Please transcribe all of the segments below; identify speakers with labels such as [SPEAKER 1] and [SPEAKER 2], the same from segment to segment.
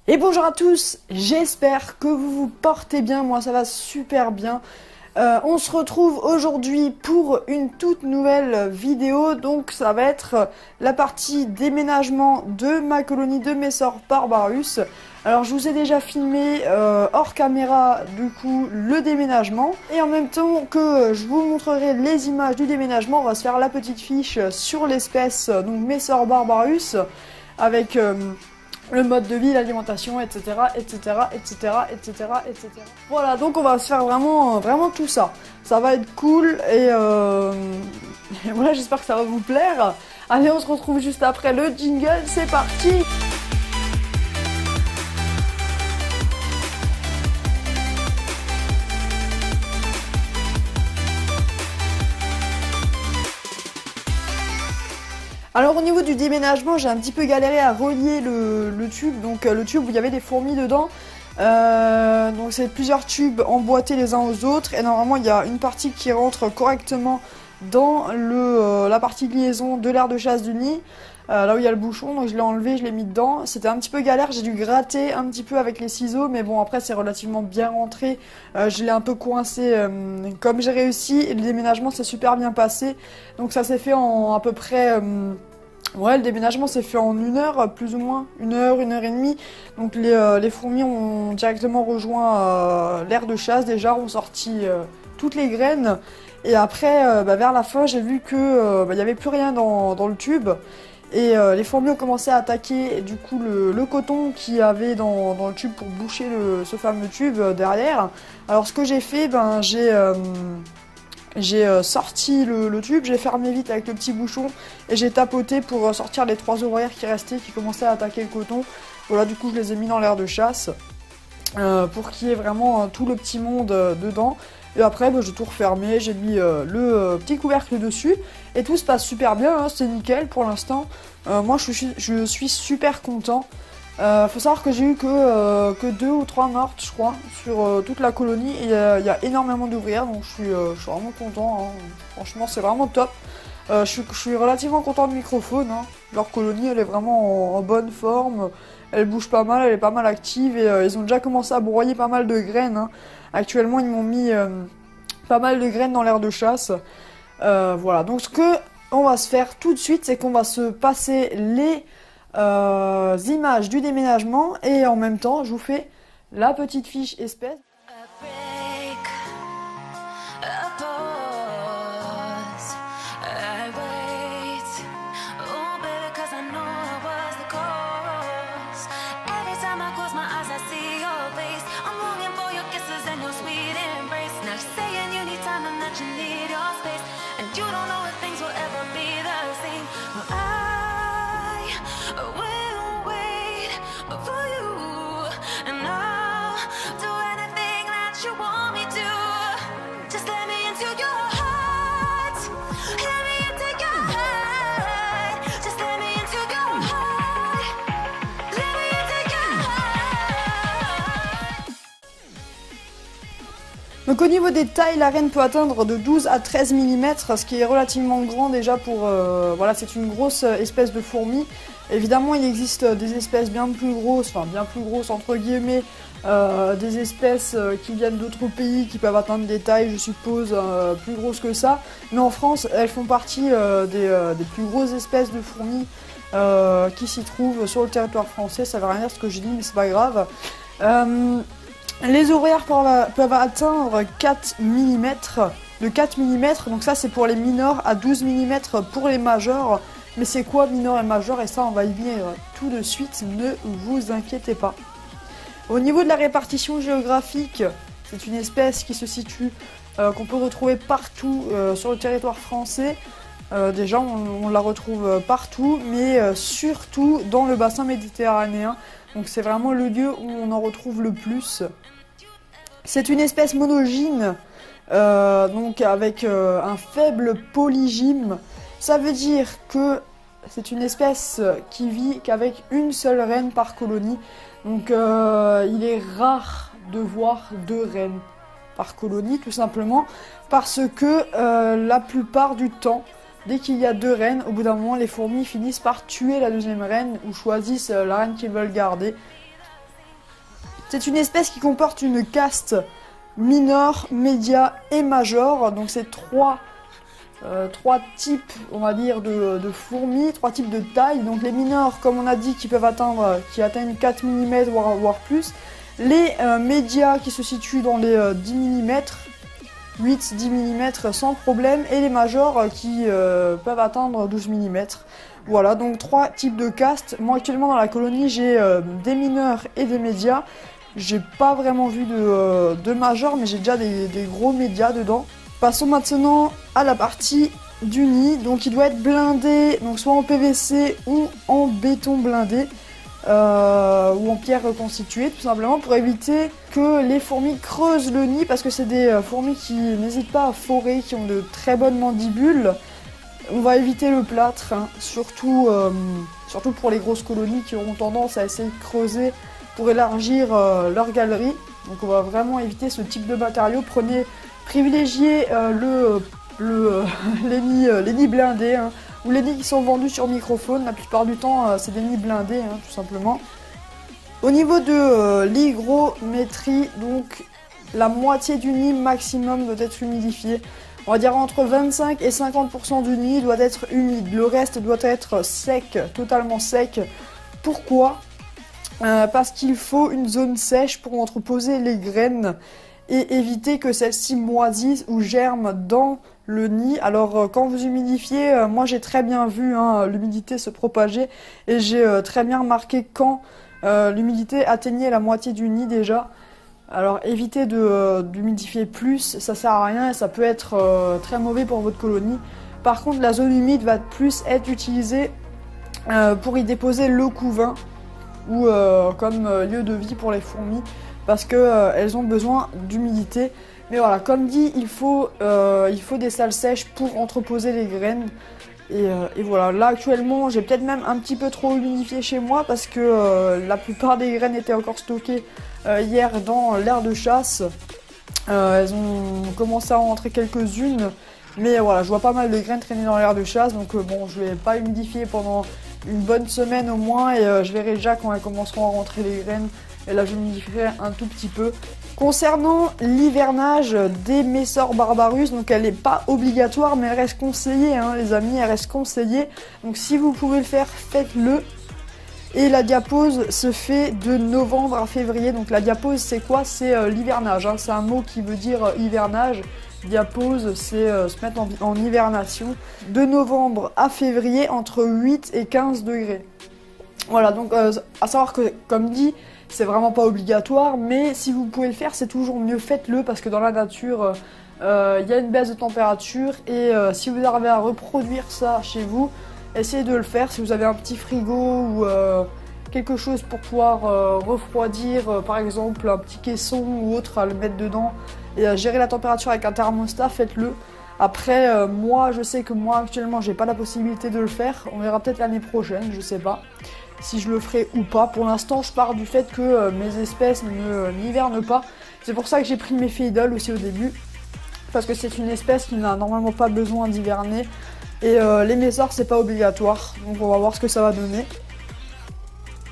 [SPEAKER 1] Et bonjour à tous, j'espère que vous vous portez bien, moi ça va super bien. On se retrouve aujourd'hui pour une toute nouvelle vidéo, donc ça va être la partie déménagement de ma colonie de Messor Barbarus. Alors je vous ai déjà filmé hors caméra du coup le déménagement, et en même temps que je vous montrerai les images du déménagement, on va se faire la petite fiche sur l'espèce donc Messor Barbarus avec le mode de vie, l'alimentation, etc., etc., etc., etc., etc. Voilà, donc on va se faire vraiment tout ça. Ça va être cool et voilà, j'espère que ça va vous plaire. Allez, on se retrouve juste après le jingle, c'est parti! Alors au niveau du déménagement, j'ai un petit peu galéré à relier le tube, donc le tube où il y avait des fourmis dedans. Donc c'est plusieurs tubes emboîtés les uns aux autres, et normalement il y a une partie qui rentre correctement dans la partie de liaison de l'aire de chasse du nid, là où il y a le bouchon, donc je l'ai enlevé, je l'ai mis dedans. C'était un petit peu galère, j'ai dû gratter un petit peu avec les ciseaux, mais bon après c'est relativement bien rentré. Je l'ai un peu coincé comme j'ai réussi, et le déménagement s'est super bien passé, donc ça s'est fait en à peu près... Ouais, le déménagement s'est fait en 1 heure, plus ou moins, 1 heure et demie. Donc les fourmis ont directement rejoint l'aire de chasse, déjà ont sorti toutes les graines. Et après, vers la fin, j'ai vu que il n'y avait plus rien dans le tube. Et les fourmis ont commencé à attaquer du coup le coton qu'il y avait dans le tube pour boucher ce fameux tube derrière. Alors ce que j'ai fait, j'ai sorti le tube, j'ai fermé vite avec le petit bouchon et j'ai tapoté pour sortir les 3 ouvrières qui restaient, qui commençaient à attaquer le coton. Voilà, du coup je les ai mis dans l'aire de chasse pour qu'il y ait vraiment tout le petit monde dedans. Et après j'ai tout refermé, j'ai mis le petit couvercle dessus et tout se passe super bien, hein, c'est nickel pour l'instant. Moi je suis super content. Faut savoir que j'ai eu que 2 ou 3 mortes, je crois, sur toute la colonie, et il y a énormément d'ouvrières, donc je suis vraiment content, hein. Franchement c'est vraiment top. Je suis relativement content de Microfaune, hein. Leur colonie elle est vraiment en bonne forme, elle bouge pas mal, elle est pas mal active, et ils ont déjà commencé à broyer pas mal de graines, hein. Actuellement ils m'ont mis pas mal de graines dans l'aire de chasse. Voilà, donc ce que on va se faire tout de suite, c'est qu'on va se passer les images du déménagement, et en même temps je vous fais la petite fiche espèce. Donc au niveau des tailles, la reine peut atteindre de 12 à 13 mm, ce qui est relativement grand déjà pour... voilà, c'est une grosse espèce de fourmi. Évidemment, il existe des espèces bien plus grosses, enfin bien plus grosses entre guillemets, des espèces qui viennent d'autres pays qui peuvent atteindre des tailles, je suppose, plus grosses que ça. Mais en France, elles font partie des plus grosses espèces de fourmis qui s'y trouvent sur le territoire français. Ça veut rien dire ce que je dis, mais c'est pas grave. Les ouvrières peuvent atteindre 4 mm, de 4 mm, donc ça c'est pour les mineurs, à 12 mm pour les majeurs. Mais c'est quoi mineur et majeur? Et ça on va y venir tout de suite, ne vous inquiétez pas. Au niveau de la répartition géographique, c'est une espèce qui se situe, qu'on peut retrouver partout sur le territoire français. Déjà on la retrouve partout, mais surtout dans le bassin méditerranéen. Donc c'est vraiment le lieu où on en retrouve le plus. C'est une espèce monogyne, donc avec un faible polygyme. Ça veut dire que c'est une espèce qui vit qu'avec une seule reine par colonie. Donc il est rare de voir 2 reines par colonie, tout simplement parce que la plupart du temps, dès qu'il y a 2 reines, au bout d'un moment, les fourmis finissent par tuer la 2e reine ou choisissent la reine qu'ils veulent garder. C'est une espèce qui comporte une caste minor, média et major. Donc c'est trois types, on va dire, de fourmis, 3 types de taille. Donc les mineurs, comme on a dit, qui atteignent 4 mm voire plus. Les médias qui se situent dans les 10 mm, 8-10 mm sans problème. Et les majors qui peuvent atteindre 12 mm. Voilà, donc 3 types de castes. Moi actuellement dans la colonie, j'ai des mineurs et des médias. J'ai pas vraiment vu de majors, mais j'ai déjà des gros médias dedans. Passons maintenant à la partie du nid. Donc il doit être blindé, donc soit en PVC ou en béton blindé, ou en pierre reconstituée, tout simplement pour éviter que les fourmis creusent le nid, parce que c'est des fourmis qui n'hésitent pas à forer, qui ont de très bonnes mandibules. On va éviter le plâtre, hein, surtout pour les grosses colonies qui auront tendance à essayer de creuser pour élargir leur galerie. Donc on va vraiment éviter ce type de matériaux. Privilégiez les nids blindés, hein, ou les nids qui sont vendus sur microphone. La plupart du temps, c'est des nids blindés, hein, tout simplement. Au niveau de l'hygrométrie, donc la moitié du nid maximum doit être humidifié. On va dire entre 25 et 50% du nid doit être humide. Le reste doit être sec, totalement sec. Pourquoi ? Parce qu'il faut une zone sèche pour entreposer les graines et éviter que celles-ci moisissent ou germent dans le nid. Alors quand vous humidifiez, moi j'ai très bien vu l'humidité se propager, et j'ai très bien remarqué quand l'humidité atteignait la moitié du nid déjà. Alors évitez d'humidifier plus, ça sert à rien et ça peut être très mauvais pour votre colonie. Par contre, la zone humide va plus être utilisée pour y déposer le couvain, ou comme lieu de vie pour les fourmis, parce que elles ont besoin d'humidité. Mais voilà, comme dit, il faut des salles sèches pour entreposer les graines. Et voilà, là actuellement j'ai peut-être même un petit peu trop humidifié chez moi, parce que la plupart des graines étaient encore stockées hier dans l'aire de chasse. Elles ont commencé à en rentrer quelques-unes, mais voilà, je vois pas mal de graines traîner dans l'aire de chasse, donc bon, je vais pas humidifier pendant une bonne semaine au moins, et je verrai déjà quand elles commenceront à rentrer les graines, et là je humidifierai un tout petit peu. Concernant l'hivernage des Messor barbarus, donc elle n'est pas obligatoire, mais elle reste conseillée, hein, les amis, elle reste conseillée. Donc si vous pouvez le faire, faites-le. Et la diapause se fait de novembre à février. Donc la diapause, c'est quoi? C'est l'hivernage, hein. C'est un mot qui veut dire hivernage. Diapause, c'est se mettre en hivernation. De novembre à février, entre 8 et 15 degrés. Voilà, donc à savoir que, comme dit, c'est vraiment pas obligatoire, mais si vous pouvez le faire, c'est toujours mieux, faites-le, parce que dans la nature, y a une baisse de température, et si vous arrivez à reproduire ça chez vous, essayez de le faire. Si vous avez un petit frigo ou quelque chose pour pouvoir refroidir, par exemple un petit caisson ou autre à le mettre dedans, et gérer la température avec un thermostat, faites-le. Après, moi, je sais que moi, actuellement, j'ai pas la possibilité de le faire. On verra peut-être l'année prochaine, je sais pas si je le ferai ou pas. Pour l'instant, je pars du fait que mes espèces n'hivernent pas. C'est pour ça que j'ai pris mes Phéidales aussi au début, parce que c'est une espèce qui n'a normalement pas besoin d'hiverner. Et les Messor, c'est pas obligatoire, donc on va voir ce que ça va donner.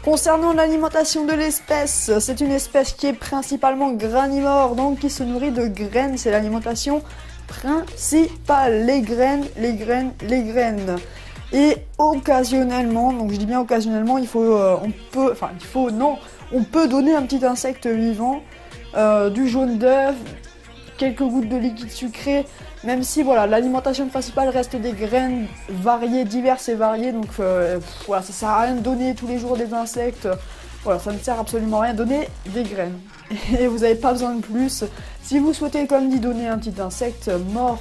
[SPEAKER 1] Concernant l'alimentation de l'espèce, c'est une espèce qui est principalement granivore, donc qui se nourrit de graines. C'est l'alimentation principale, les graines, les graines, les graines. Et occasionnellement, donc je dis bien occasionnellement, on peut donner un petit insecte vivant, du jaune d'œuf, quelques gouttes de liquide sucré, même si voilà, l'alimentation principale reste des graines variées, diverses et variées. Donc voilà, ça sert à rien de donner tous les jours des insectes. Voilà, ça ne sert absolument à rien, donner des graines. Et vous n'avez pas besoin de plus. Si vous souhaitez, comme dit, donner un petit insecte mort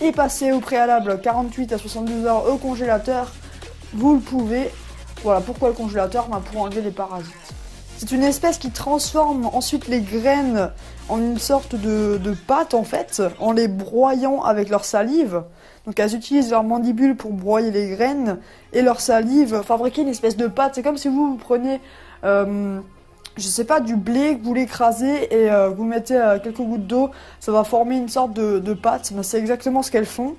[SPEAKER 1] et passer au préalable 48 à 72 heures au congélateur, vous le pouvez. Voilà, pourquoi le congélateur? Pour enlever les parasites. C'est une espèce qui transforme ensuite les graines en une sorte de pâte, en fait, en les broyant avec leur salive. Donc elles utilisent leur mandibule pour broyer les graines, et leur salive fabriquer une espèce de pâte. C'est comme si vous prenez, je sais pas, du blé, que vous l'écrasez et vous mettez quelques gouttes d'eau, ça va former une sorte de pâte. Ben, c'est exactement ce qu'elles font.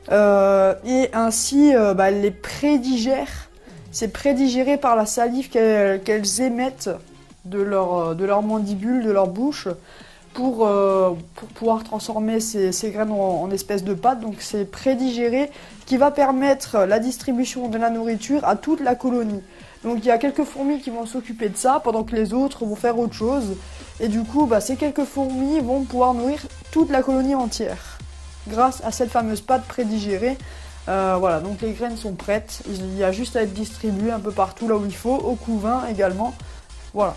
[SPEAKER 1] Et ainsi, elles les prédigèrent. C'est prédigéré par la salive qu'elles émettent de leur mandibule, de leur bouche, pour pouvoir transformer ces graines en espèces de pâte. Donc c'est prédigéré, qui va permettre la distribution de la nourriture à toute la colonie. Donc il y a quelques fourmis qui vont s'occuper de ça, pendant que les autres vont faire autre chose. Et du coup, ces quelques fourmis vont pouvoir nourrir toute la colonie entière, grâce à cette fameuse pâte prédigérée. Voilà, donc les graines sont prêtes, il y a juste à être distribué un peu partout là où il faut, au couvain également. Voilà.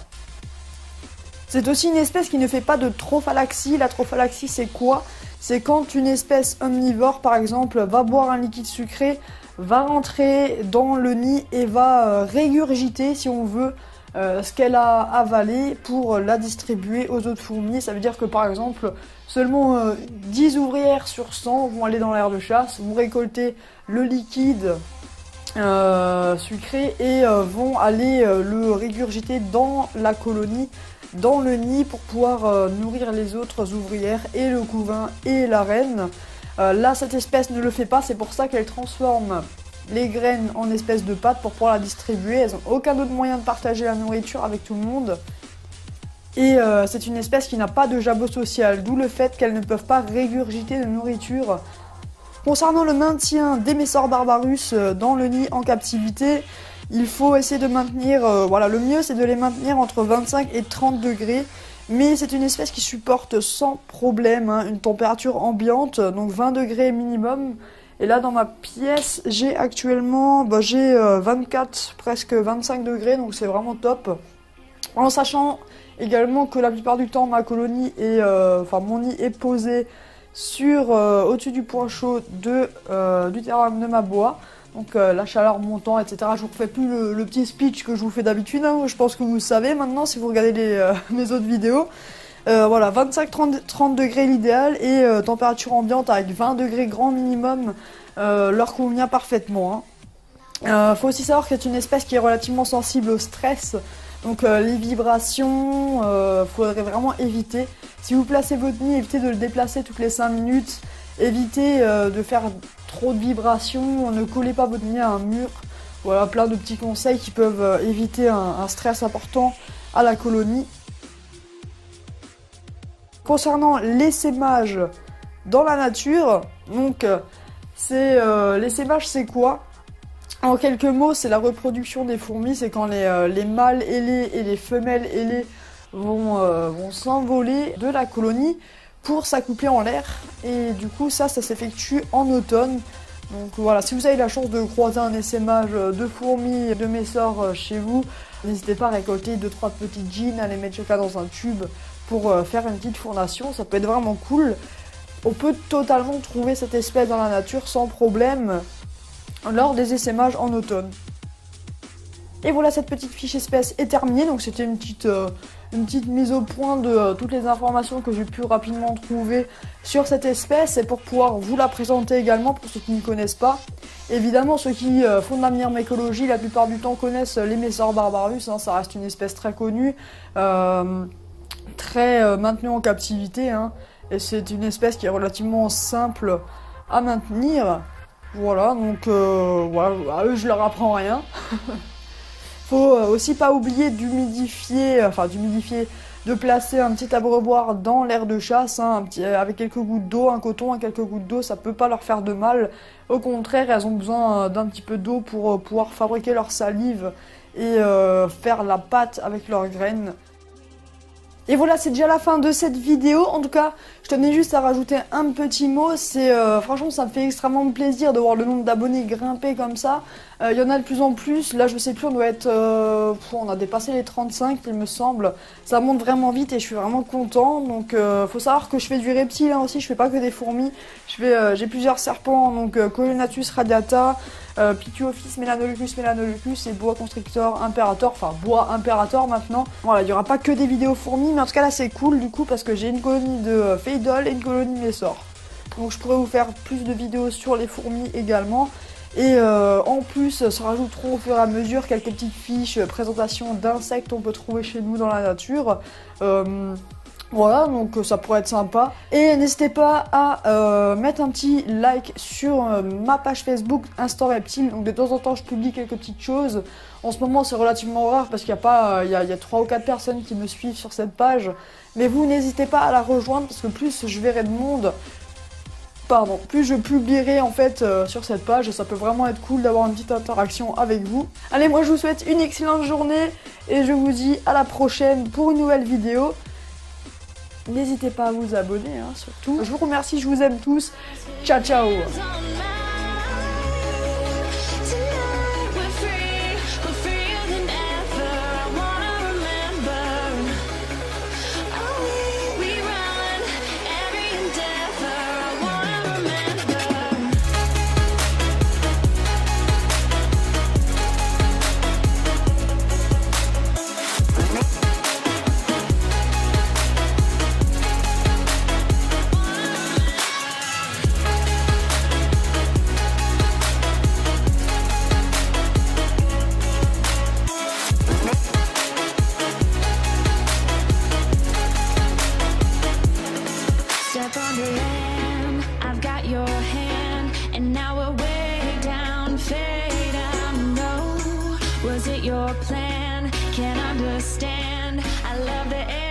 [SPEAKER 1] C'est aussi une espèce qui ne fait pas de trophalaxie. La trophalaxie, c'est quoi? C'est quand une espèce omnivore, par exemple, va boire un liquide sucré, va rentrer dans le nid et va régurgiter, si on veut, ce qu'elle a avalé pour la distribuer aux autres fourmis. Ça veut dire que, par exemple, seulement 10 ouvrières sur 100 vont aller dans l'aire de chasse, vont récolter le liquide sucré et vont aller le régurgiter dans la colonie, dans le nid, pour pouvoir nourrir les autres ouvrières et le couvain et la reine. Là, cette espèce ne le fait pas, c'est pour ça qu'elle transforme les graines en espèces de pâte pour pouvoir la distribuer. Elles n'ont aucun autre moyen de partager la nourriture avec tout le monde. Et c'est une espèce qui n'a pas de jabot social, d'où le fait qu'elles ne peuvent pas régurgiter de nourriture. Concernant le maintien des Messor barbarus dans le nid en captivité, il faut essayer de maintenir, voilà, le mieux c'est de les maintenir entre 25 et 30 degrés. Mais c'est une espèce qui supporte sans problème une température ambiante, donc 20 degrés minimum. Et là dans ma pièce, j'ai actuellement 24, presque 25 degrés, donc c'est vraiment top. En sachant également que la plupart du temps ma colonie est, mon nid est posé sur au-dessus du point chaud du terrarium de ma bois. Donc la chaleur montant, etc. Je vous refais plus le petit speech que je vous fais d'habitude, je pense que vous le savez maintenant si vous regardez mes autres vidéos. Voilà, 25-30 degrés l'idéal et température ambiante avec 20 degrés grand minimum leur convient parfaitement. Faut aussi savoir que c'est une espèce qui est relativement sensible au stress. Donc les vibrations, faudrait vraiment éviter. Si vous placez votre nid, évitez de le déplacer toutes les 5 minutes. Évitez de faire trop de vibrations, ne collez pas votre nid à un mur. Voilà, plein de petits conseils qui peuvent éviter un stress important à la colonie. Concernant l'essaimage dans la nature, donc l'essaimage c'est quoi? En quelques mots, c'est la reproduction des fourmis, c'est quand les mâles ailés et les femelles ailées vont s'envoler de la colonie pour s'accoupler en l'air. Et du coup, ça s'effectue en automne. Donc voilà, si vous avez la chance de croiser un essaimage de fourmis, de Messor chez vous, n'hésitez pas à récolter 2-3 petites jeans, à les mettre chacun dans un tube pour faire une petite fournation, ça peut être vraiment cool. On peut totalement trouver cette espèce dans la nature sans problème lors des essaimages en automne. Et voilà, cette petite fiche espèce est terminée, donc c'était une petite mise au point de toutes les informations que j'ai pu rapidement trouver sur cette espèce et pour pouvoir vous la présenter également pour ceux qui ne connaissent pas. Évidemment, ceux qui font de la myrmécologie, la plupart du temps connaissent les Messor barbarus, ça reste une espèce très connue, très maintenue en captivité, et c'est une espèce qui est relativement simple à maintenir. Voilà, donc voilà, à eux je leur apprends rien. Faut aussi pas oublier d'humidifier, de placer un petit abreuvoir dans l'aire de chasse, avec quelques gouttes d'eau, un coton et quelques gouttes d'eau, ça peut pas leur faire de mal. Au contraire, elles ont besoin d'un petit peu d'eau pour pouvoir fabriquer leur salive et faire la pâte avec leurs graines. Et voilà, c'est déjà la fin de cette vidéo. En tout cas, je tenais juste à rajouter un petit mot. Franchement, ça me fait extrêmement plaisir de voir le nombre d'abonnés grimper comme ça. Il y en a de plus en plus. Là, je sais plus, on doit être... on a dépassé les 35, il me semble. Ça monte vraiment vite et je suis vraiment content. Donc, faut savoir que je fais du reptile aussi. Je fais pas que des fourmis. J'ai plusieurs serpents, donc Coleonatus radiata, Pituophis melanoleucus et boa constrictor imperator, enfin boa imperator maintenant. Voilà, il n'y aura pas que des vidéos fourmis, mais en tout cas là c'est cool du coup parce que j'ai une colonie de Phéidol et une colonie Messor. Donc je pourrais vous faire plus de vidéos sur les fourmis également. Et en plus, se rajouteront au fur et à mesure quelques petites fiches, présentations d'insectes qu'on peut trouver chez nous dans la nature. Voilà, donc ça pourrait être sympa. Et n'hésitez pas à mettre un petit like sur ma page Facebook Instant Reptile. Donc de temps en temps, je publie quelques petites choses. En ce moment, c'est relativement rare parce qu'il y a pas, il y a 3 ou 4 personnes qui me suivent sur cette page. Mais vous n'hésitez pas à la rejoindre parce que plus je verrai de monde, plus je publierai en fait sur cette page. Ça peut vraiment être cool d'avoir une petite interaction avec vous. Allez, moi je vous souhaite une excellente journée et je vous dis à la prochaine pour une nouvelle vidéo. N'hésitez pas à vous abonner, hein, surtout. Je vous remercie, je vous aime tous. Ciao, ciao.
[SPEAKER 2] Step on the land, I've got your hand, and now we're way down, fade out. No, was it your plan? Can't understand. I love the air.